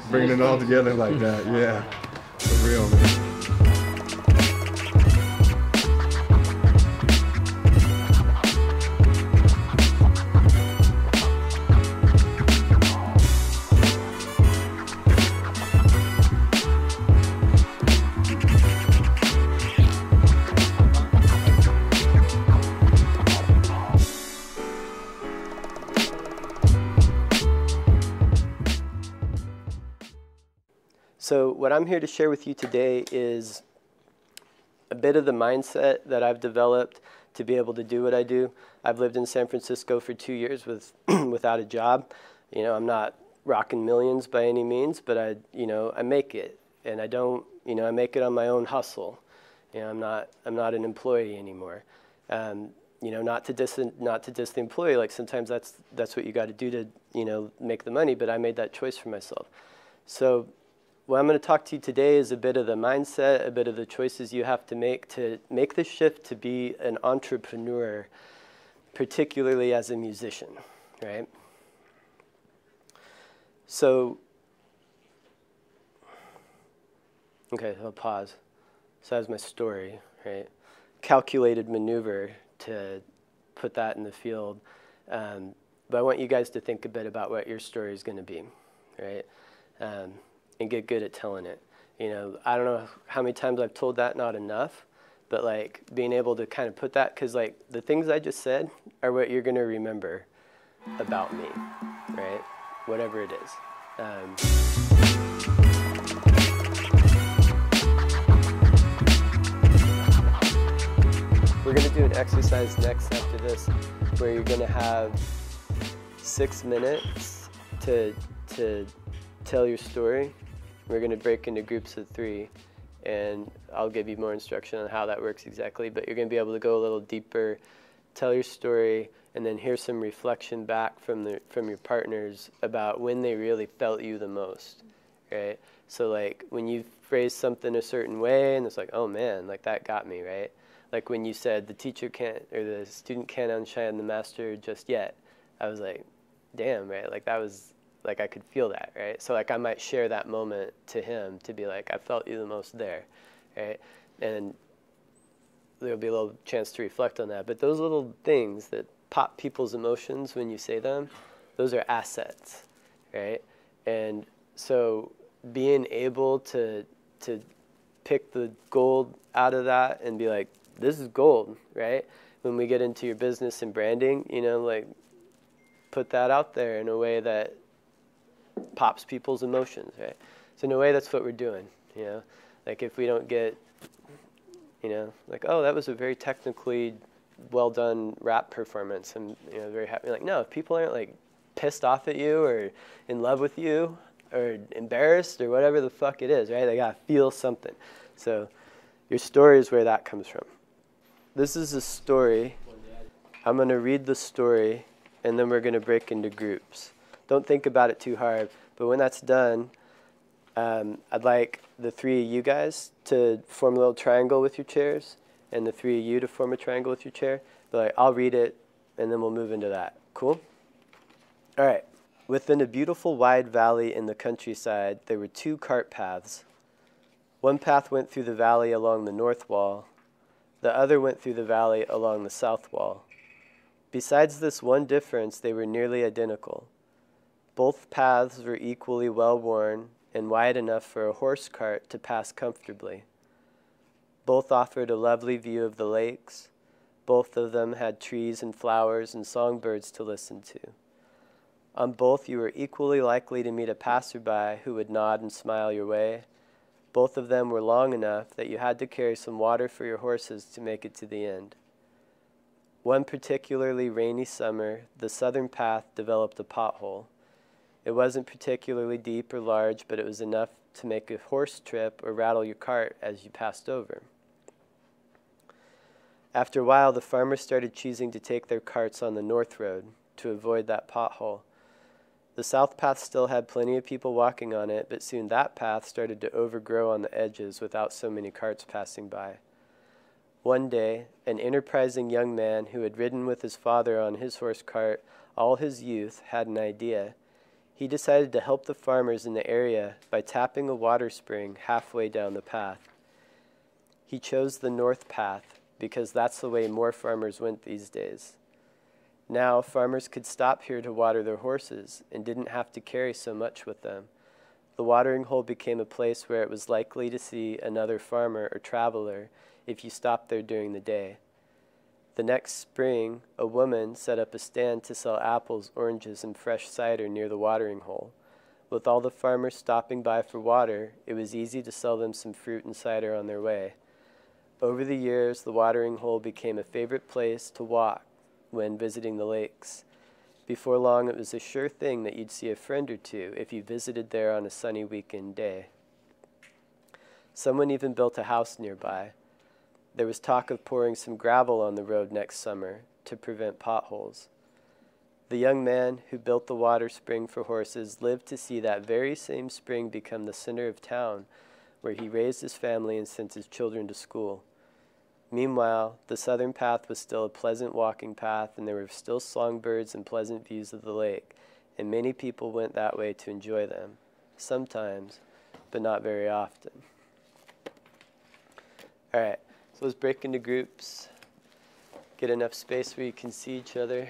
bringing it all together like that. Yeah, for real, man. So what I'm here to share with you today is a bit of the mindset that I've developed to be able to do what I do. I've lived in San Francisco for 2 years without a job. You know, I'm not rocking millions by any means, but I make it, and I don't, I make it on my own hustle. You know, I'm not an employee anymore. Not to diss the employee. Like sometimes that's what you got to do to make the money. But I made that choice for myself. So what I'm going to talk to you today is a bit of the mindset, a bit of the choices you have to make the shift to be an entrepreneur, particularly as a musician, right? So, okay, I'll pause. So that's my story, right? Calculated maneuver to put that in the field. But I want you guys to think a bit about what your story is going to be, right? And get good at telling it. I don't know how many times I've told that, not enough, but like being able to kind of put that, because like the things I just said are what you're going to remember about me, right? Whatever it is. We're going to do an exercise next after this where you're going to have 6 minutes to tell your story. We're going to break into groups of 3, and I'll give you more instruction on how that works exactly, but you're going to be able to go a little deeper, tell your story, and then hear some reflection back from your partners about when they really felt you the most, right? So like when you phrase something a certain way, and it's like, oh man, like that got me, right? Like when you said the teacher can't, or the student can't outshine the master just yet, I was like, damn, right? Like that was, like I could feel that, right? So like I might share that moment to him to be like, I felt you the most there, right? And there'll be a little chance to reflect on that. But those little things that pop people's emotions when you say them, those are assets, right? And so being able to pick the gold out of that and be like, this is gold, right? When we get into your business and branding, like put that out there in a way that pops people's emotions, right? So in a way, that's what we're doing, Like if we don't get, like, oh, that was a very technically well done rap performance, and very happy. Like, no, if people aren't like pissed off at you or in love with you or embarrassed or whatever the fuck it is, right? They gotta feel something. So your story is where that comes from. This is a story. I'm gonna read the story, and then we're gonna break into groups. Don't think about it too hard, but when that's done, I'd like the 3 of you guys to form a little triangle with your chairs, and the 3 of you to form a triangle with your chair. But like, I'll read it, and then we'll move into that. Cool? All right. Within a beautiful wide valley in the countryside, there were 2 cart paths. One path went through the valley along the north wall. The other went through the valley along the south wall. Besides this one difference, they were nearly identical. Both paths were equally well worn and wide enough for a horse cart to pass comfortably. Both offered a lovely view of the lakes. Both of them had trees and flowers and songbirds to listen to. On both you were equally likely to meet a passerby who would nod and smile your way. Both of them were long enough that you had to carry some water for your horses to make it to the end. One particularly rainy summer, the southern path developed a pothole. It wasn't particularly deep or large, but it was enough to make a horse trip or rattle your cart as you passed over. After a while, the farmers started choosing to take their carts on the north road to avoid that pothole. The south path still had plenty of people walking on it, but soon that path started to overgrow on the edges without so many carts passing by. One day, an enterprising young man who had ridden with his father on his horse cart all his youth had an idea. He decided to help the farmers in the area by tapping a water spring halfway down the path. He chose the north path because that's the way more farmers went these days. Now, farmers could stop here to water their horses and didn't have to carry so much with them. The watering hole became a place where it was likely to see another farmer or traveler if you stopped there during the day. The next spring, a woman set up a stand to sell apples, oranges, and fresh cider near the watering hole. With all the farmers stopping by for water, it was easy to sell them some fruit and cider on their way. Over the years, the watering hole became a favorite place to walk when visiting the lakes. Before long, it was a sure thing that you'd see a friend or two if you visited there on a sunny weekend day. Someone even built a house nearby. There was talk of pouring some gravel on the road next summer to prevent potholes. The young man who built the water spring for horses lived to see that very same spring become the center of town, where he raised his family and sent his children to school. Meanwhile, the southern path was still a pleasant walking path, and there were still songbirds and pleasant views of the lake, and many people went that way to enjoy them, sometimes, but not very often. All right, so let's break into groups, get enough space where you can see each other.